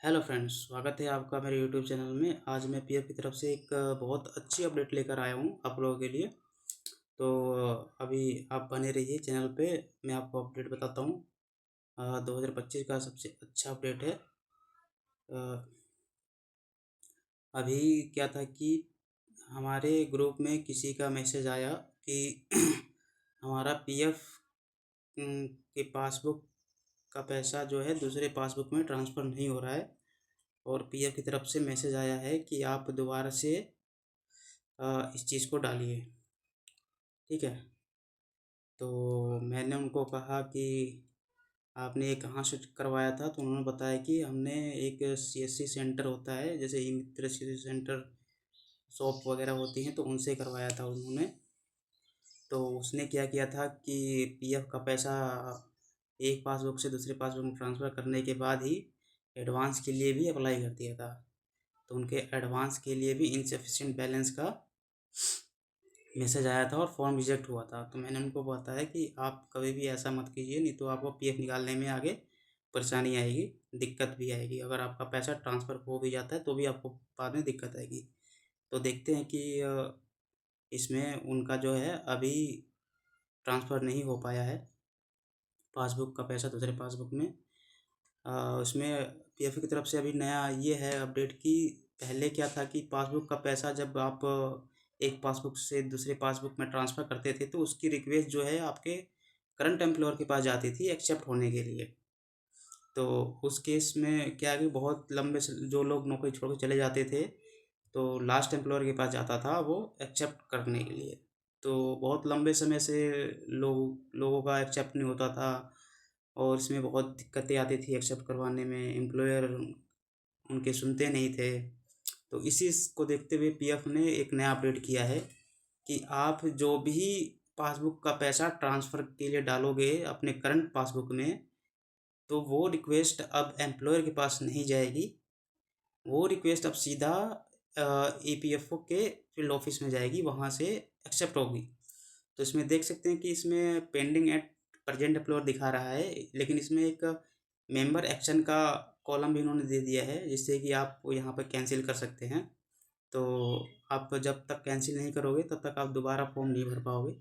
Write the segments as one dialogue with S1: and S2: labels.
S1: Hello friends, स्वागत है आपका मेरे यूट्यूब चैनल में। आज मैं पीएफ की तरफ से एक बहुत अच्छी अपडेट लेकर आया हूँ आप लोगों के लिए। तो अभी आप बने रहिए चैनल पे। मैं आपको अपडेट बताता हूँ। 2025 का सबसे अच्छा अपडेट है। अ, अभी क्या था कि हमारे ग्रुप में किसी का मैसेज आया कि हमारा पीएफ के पासबुक का पैसा जो है दूसरे पासबुक में ट्रांसफ़र नहीं हो रहा है। और पीएफ की तरफ से मैसेज आया है कि आप दोबारा से इस चीज़ को डालिए। ठीक है। तो मैंने उनको कहा कि आपने ये कहाँ से करवाया था, तो उन्होंने बताया कि हमने एक सीएससी सेंटर होता है, जैसे ई मित्र सीएससी सेंटर शॉप वगैरह होती हैं, तो उनसे करवाया था उन्होंने। तो उसने क्या किया था कि पीएफ का पैसा एक पासबुक से दूसरे पासबुक में ट्रांसफ़र करने के बाद ही एडवांस के लिए भी अप्लाई कर दिया था। तो उनके एडवांस के लिए भी इनसफिशिएंट बैलेंस का मैसेज आया था और फॉर्म रिजेक्ट हुआ था। तो मैंने उनको बताया कि आप कभी भी ऐसा मत कीजिए, नहीं तो आपको पीएफ निकालने में आगे परेशानी आएगी, दिक्कत भी आएगी। अगर आपका पैसा ट्रांसफ़र हो भी जाता है तो भी आपको बाद में दिक्कत आएगी। तो देखते हैं कि इसमें उनका जो है अभी ट्रांसफ़र नहीं हो पाया है पासबुक का पैसा दूसरे पासबुक में। उसमें पीएफ की तरफ से अभी नया ये है अपडेट कि पहले क्या था कि पासबुक का पैसा जब आप एक पासबुक से दूसरे पासबुक में ट्रांसफ़र करते थे तो उसकी रिक्वेस्ट जो है आपके करंट एम्प्लॉयर के पास जाती थी एक्सेप्ट होने के लिए। तो उस केस में क्या है कि बहुत लंबे से जो लोग नौकरी छोड़ के चले जाते थे तो लास्ट एम्प्लॉयर के पास जाता था वो एक्सेप्ट करने के लिए। तो बहुत लंबे समय से लोगों का एक्सेप्ट नहीं होता था और इसमें बहुत दिक्कतें आती थी एक्सेप्ट करवाने में। एम्प्लॉयर उनके सुनते नहीं थे। तो इसी को देखते हुए पीएफ ने एक नया अपडेट किया है कि आप जो भी पासबुक का पैसा ट्रांसफ़र के लिए डालोगे अपने करंट पासबुक में, तो वो रिक्वेस्ट अब एम्प्लॉयर के पास नहीं जाएगी। वो रिक्वेस्ट अब सीधा ईपीएफओ के फील्ड ऑफिस में जाएगी, वहाँ से एक्सेप्ट होगी। तो इसमें देख सकते हैं कि इसमें पेंडिंग एट प्रेजेंट एम्प्लॉयर दिखा रहा है, लेकिन इसमें एक मेंबर एक्शन का कॉलम भी इन्होंने दे दिया है, जिससे कि आप यहाँ पर कैंसिल कर सकते हैं। तो आप जब तक कैंसिल नहीं करोगे तब तक आप दोबारा फॉर्म नहीं भर पाओगे।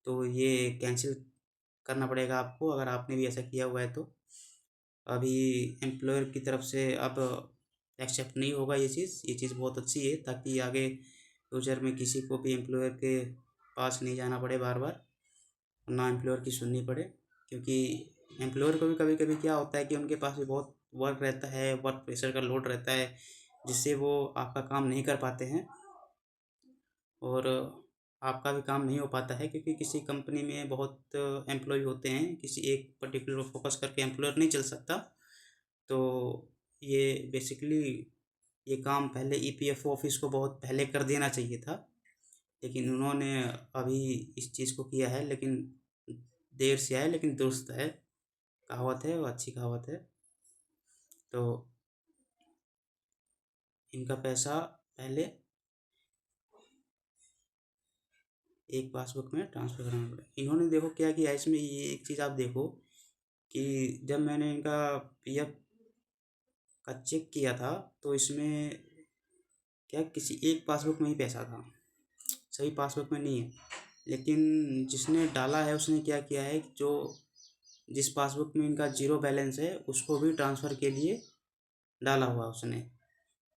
S1: तो ये कैंसिल करना पड़ेगा आपको अगर आपने भी ऐसा किया हुआ है तो। अभी एम्प्लॉयर की तरफ से अब एक्सेप्ट नहीं होगा ये चीज़ बहुत अच्छी है, ताकि आगे फ्यूचर में किसी को भी एम्प्लॉयर के पास नहीं जाना पड़े बार बार, ना एम्प्लॉयर की सुननी पड़े। क्योंकि एम्प्लॉयर को भी कभी कभी क्या होता है कि उनके पास भी बहुत वर्क रहता है, वर्क प्रेशर का लोड रहता है, जिससे वो आपका काम नहीं कर पाते हैं। और आपका भी काम नहीं हो पाता है क्योंकि किसी कंपनी में बहुत एम्प्लॉय होते हैं, किसी एक पर्टिकुलर फोकस करके एम्प्लॉयर नहीं चल सकता। तो ये बेसिकली ये काम पहले ईपीएफओ ऑफिस को बहुत पहले कर देना चाहिए था, लेकिन उन्होंने अभी इस चीज़ को किया है। लेकिन देर से आए लेकिन दुरुस्त है, कहावत है, वो अच्छी कहावत है। तो इनका पैसा पहले एक पासबुक में ट्रांसफ़र कराना पड़ेगा। इन्होंने देखो क्या किया है इसमें, ये एक चीज़ आप देखो कि जब मैंने इनका पीएफ का चेक किया था तो इसमें क्या किसी एक पासबुक में ही पैसा था, सही पासबुक में नहीं है। लेकिन जिसने डाला है उसने क्या किया है कि जो जिस पासबुक में इनका ज़ीरो बैलेंस है उसको भी ट्रांसफ़र के लिए डाला हुआ उसने।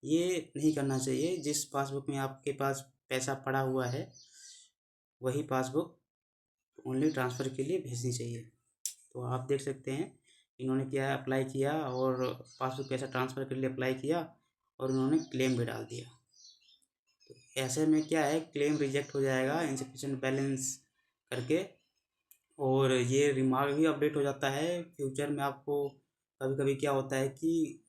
S1: ये नहीं करना चाहिए। जिस पासबुक में आपके पास पैसा पड़ा हुआ है वही पासबुक ओनली ट्रांसफ़र के लिए भेजनी चाहिए। तो आप देख सकते हैं इन्होंने क्या अप्लाई किया और पासबुक पैसा ट्रांसफ़र के लिए अप्लाई किया और उन्होंने क्लेम भी डाल दिया। तो ऐसे में क्या है, क्लेम रिजेक्ट हो जाएगा इनसफिशिएंट बैलेंस करके। और ये रिमार्क भी अपडेट हो जाता है फ्यूचर में। आपको कभी कभी क्या होता है कि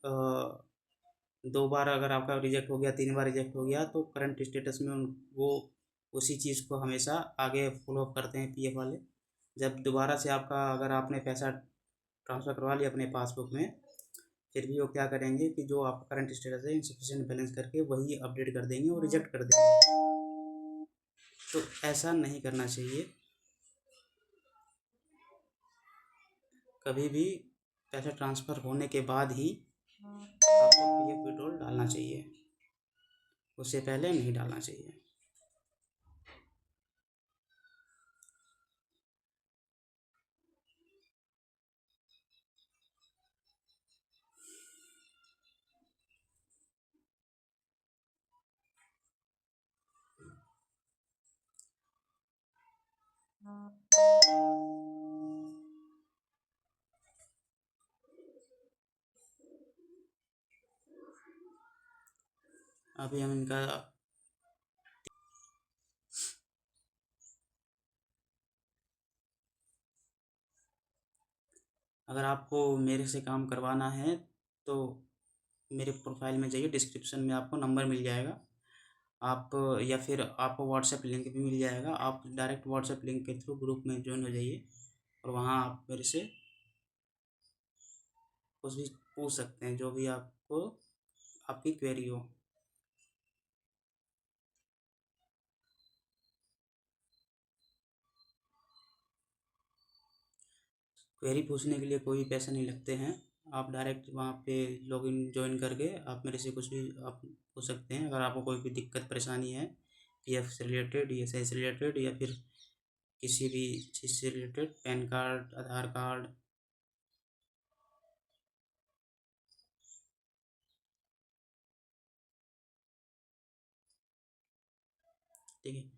S1: 2 बार अगर आपका रिजेक्ट हो गया, 3 बार रिजेक्ट हो गया, तो करंट स्टेटस में वो उसी चीज़ को हमेशा आगे फॉलो अप करते हैं पीएफ वाले। जब दोबारा से आपका अगर आपने पैसा ट्रांसफ़र करवा लिया अपने पासबुक में, फिर भी वो क्या करेंगे कि जो आपका करंट स्टेटस है इंसफिशिएंट बैलेंस करके वही अपडेट कर देंगे और रिजेक्ट कर देंगे। तो ऐसा नहीं करना चाहिए। कभी भी पैसा ट्रांसफ़र होने के बाद ही आपको पीएफ विड्रॉल डालना चाहिए, उससे पहले नहीं डालना चाहिए। अभी हम इनका अगर आपको मेरे से काम करवाना है तो मेरे प्रोफाइल में जाइए, डिस्क्रिप्शन में आपको नंबर मिल जाएगा। आप या फिर आपको व्हाट्सएप लिंक भी मिल जाएगा, आप डायरेक्ट व्हाट्सएप लिंक के थ्रू ग्रुप में ज्वाइन हो जाइए और वहाँ आप मेरे से कुछ भी पूछ सकते हैं, जो भी आपको आपकी क्वेरी हो। क्वेरी पूछने के लिए कोई पैसे नहीं लगते हैं, आप डायरेक्ट वहाँ पे लॉगिन ज्वाइन करके आप मेरे से कुछ भी आप पूछ सकते हैं। अगर आपको कोई भी दिक्कत परेशानी है पीएफ से रिलेटेड, ईएसआई से रिलेटेड, या फिर किसी भी चीज़ से रिलेटेड, पैन कार्ड, आधार कार्ड, ठीक है।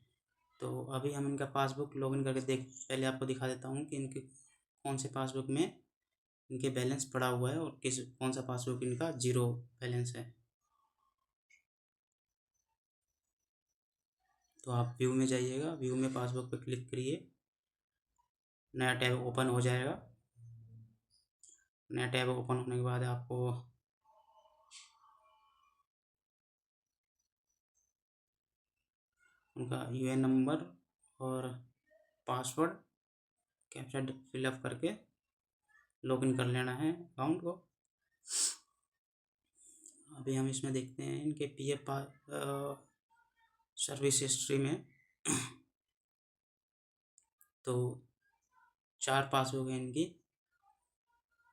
S1: तो अभी हम इनका पासबुक लॉगिन करके पहले आपको दिखा देता हूँ कि इनके कौन से पासबुक में इनके बैलेंस पड़ा हुआ है और कौन सा पासबुक इनका जीरो बैलेंस है। तो आप व्यू में जाइएगा, व्यू में पासबुक पर क्लिक करिए, नया टैब ओपन हो जाएगा। नया टैब ओपन होने के बाद आपको उनका यूएन नंबर और पासवर्ड कैप्चा फिलअप करके लॉगिन कर लेना है अकाउंट को। अभी हम इसमें देखते हैं इनके पीएफ सर्विस हिस्ट्री में तो 4 पासबुक है इनकी,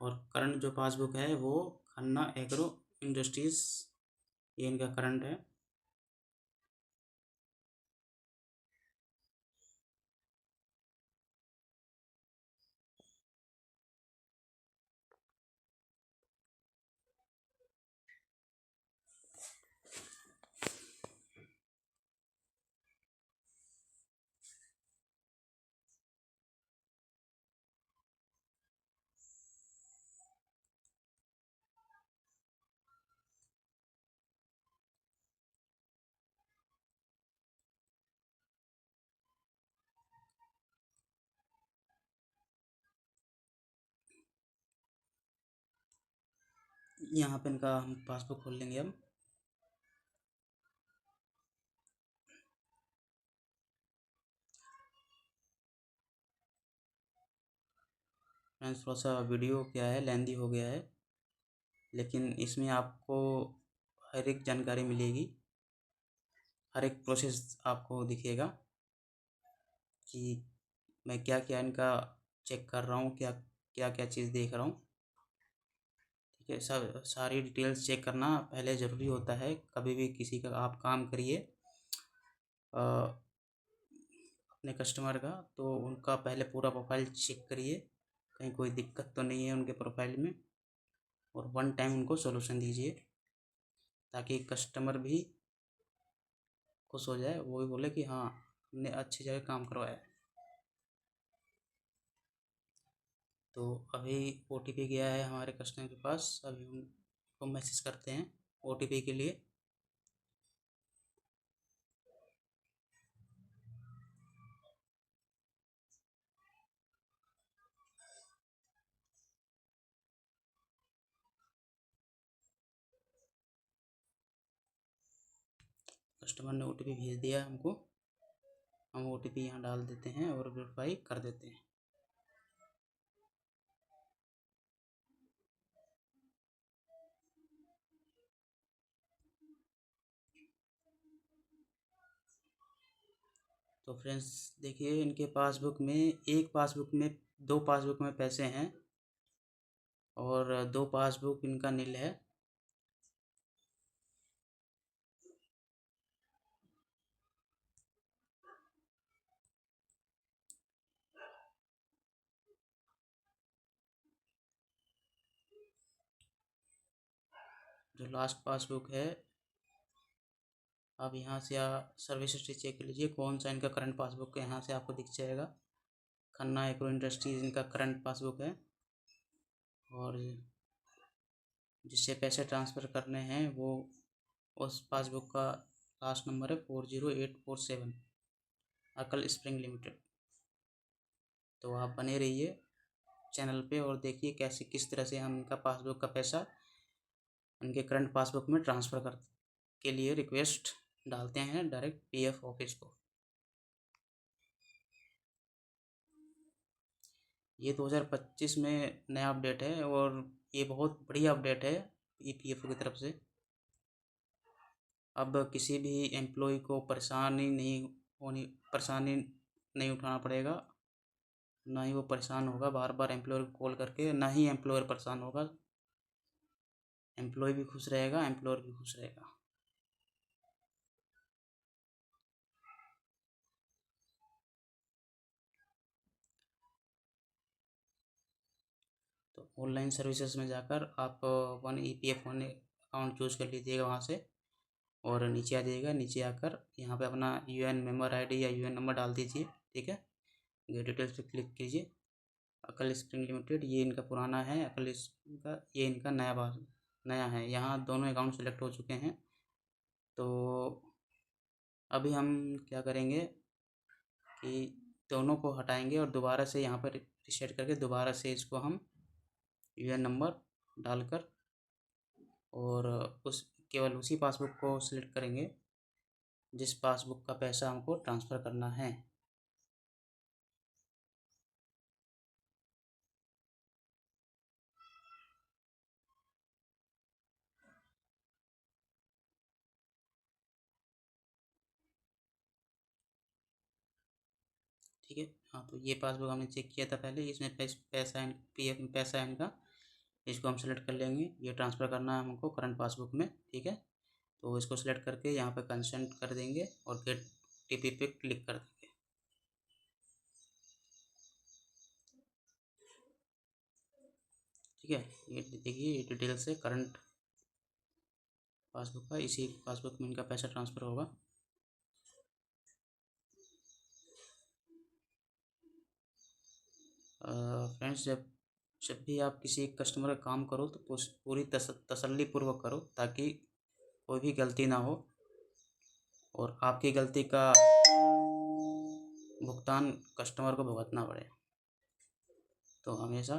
S1: और करंट जो पासबुक है वो खन्ना एग्रो इंडस्ट्रीज़, ये इनका करंट है। यहाँ पे इनका हम पासबुक खोल लेंगे अब। फ्रेंड्स थोड़ा सा वीडियो क्या है लेंदी हो गया है, लेकिन इसमें आपको हर एक जानकारी मिलेगी, हर एक प्रोसेस आपको दिखेगा कि मैं क्या क्या इनका चेक कर रहा हूँ, क्या क्या क्या चीज़ देख रहा हूँ। ठीक है, सब सारी डिटेल्स चेक करना पहले ज़रूरी होता है। कभी भी किसी का आप काम करिए अपने कस्टमर का, तो उनका पहले पूरा प्रोफाइल चेक करिए, कहीं कोई दिक्कत तो नहीं है उनके प्रोफाइल में, और वन टाइम उनको सॉल्यूशन दीजिए ताकि कस्टमर भी खुश हो जाए, वो भी बोले कि हाँ हमने अच्छी जगह काम करवाया है। तो अभी ओटीपी गया है हमारे कस्टमर के पास, अभी हम उनको मैसेज करते हैं ओटीपी के लिए। कस्टमर ने ओटीपी भेज दिया हमको, हम ओटीपी यहाँ डाल देते हैं और वेरीफाई कर देते हैं। तो फ्रेंड्स देखिए, इनके पासबुक में एक पासबुक में, दो पासबुक में पैसे हैं और दो पासबुक इनका नील है। जो लास्ट पासबुक है, आप यहाँ से सर्विस हिस्ट्री चेक कर लीजिए कौन सा इनका करंट पासबुक है, यहाँ से आपको दिख जाएगा। खन्ना एग्रो इंडस्ट्रीज इनका करंट पासबुक है, और जिससे पैसे ट्रांसफ़र करने हैं वो उस पासबुक का लास्ट नंबर है 40847, अकल स्प्रिंग लिमिटेड। तो आप बने रहिए चैनल पे और देखिए कैसे किस तरह से हम इनका पासबुक का पैसा इनके करंट पासबुक में ट्रांसफ़र कर के लिए रिक्वेस्ट डालते हैं डायरेक्ट पीएफ ऑफिस को। ये 2025 में नया अपडेट है और ये बहुत बढ़िया अपडेट है ईपीएफओ की तरफ से। अब किसी भी एम्प्लॉय को परेशानी नहीं उठाना पड़ेगा, ना ही वो परेशान होगा बार बार एम्प्लॉयर को कॉल करके, ना ही एम्प्लॉयर परेशान होगा। एम्प्लॉय भी खुश रहेगा, एम्प्लॉयर भी खुश रहेगा। तो ऑनलाइन सर्विसेज में जाकर आप one EPF one account choose कर लीजिएगा वहाँ से, और नीचे आ जाइएगा। नीचे आकर यहाँ पे अपना यूएन मेंबर आईडी या यूएन नंबर डाल दीजिए, ठीक है। गेट डिटेल्स पे क्लिक कीजिए। अकल स्प्रिंग लिमिटेड ये इनका पुराना है, अकल का ये इनका नया है। यहाँ दोनों अकाउंट सेलेक्ट हो चुके हैं। तो अभी हम क्या करेंगे कि दोनों को हटाएंगे और दोबारा से यहाँ पर रीसेट करके दोबारा से इसको हम यूएन नंबर डालकर और केवल उसी पासबुक को सिलेक्ट करेंगे जिस पासबुक का पैसा हमको ट्रांसफ़र करना है। ठीक है, हाँ, तो ये पासबुक हमने चेक किया था पहले, इसमें पैसा पीएफ में पैसा है इनका। इसको हम सेलेक्ट कर लेंगे, ये ट्रांसफ़र करना है हमको करंट पासबुक में, ठीक है। तो इसको सेलेक्ट करके यहाँ पे कंसेंट कर देंगे और गेट टीपी पे क्लिक कर देंगे। ठीक है, ये देखिए ये डिटेल्स है करंट पासबुक का, इसी पासबुक में इनका पैसा ट्रांसफ़र होगा। फ्रेंड्स, जब भी आप किसी कस्टमर का काम करो तो पूरी तसल्ली पूर्वक करो, ताकि कोई भी गलती ना हो और आपकी गलती का भुगतान कस्टमर को भुगतना पड़े। तो हमेशा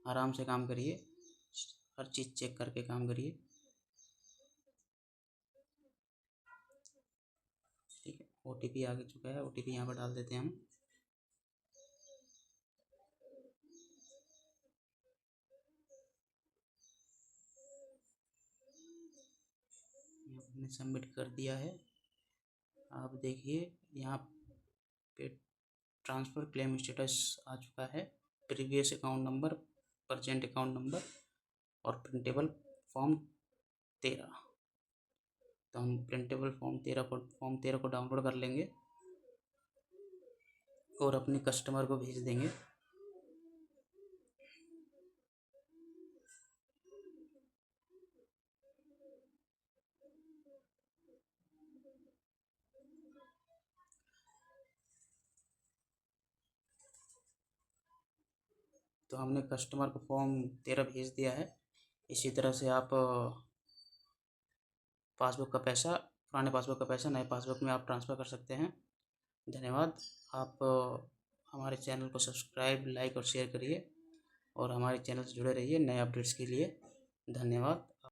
S1: आराम से काम करिए, हर चीज़ चेक करके काम करिए, ठीक है। ओटीपी आ चुका है, ओटीपी यहाँ पर डाल देते हैं हम। हमने सबमिट कर दिया है। आप देखिए यहाँ पे ट्रांसफ़र क्लेम स्टेटस आ चुका है, previous account number, present account number और प्रिंटेबल फॉर्म 13। तो हम प्रिंटेबल फॉर्म 13 को डाउनलोड कर लेंगे और अपने कस्टमर को भेज देंगे। तो हमने कस्टमर को फॉर्म 13 भेज दिया है। इसी तरह से आप पासबुक का पैसा, पुराने पासबुक का पैसा नए पासबुक में आप ट्रांसफ़र कर सकते हैं। धन्यवाद। आप हमारे चैनल को सब्सक्राइब, लाइक और शेयर करिए और हमारे चैनल से जुड़े रहिए नए अपडेट्स के लिए। धन्यवाद।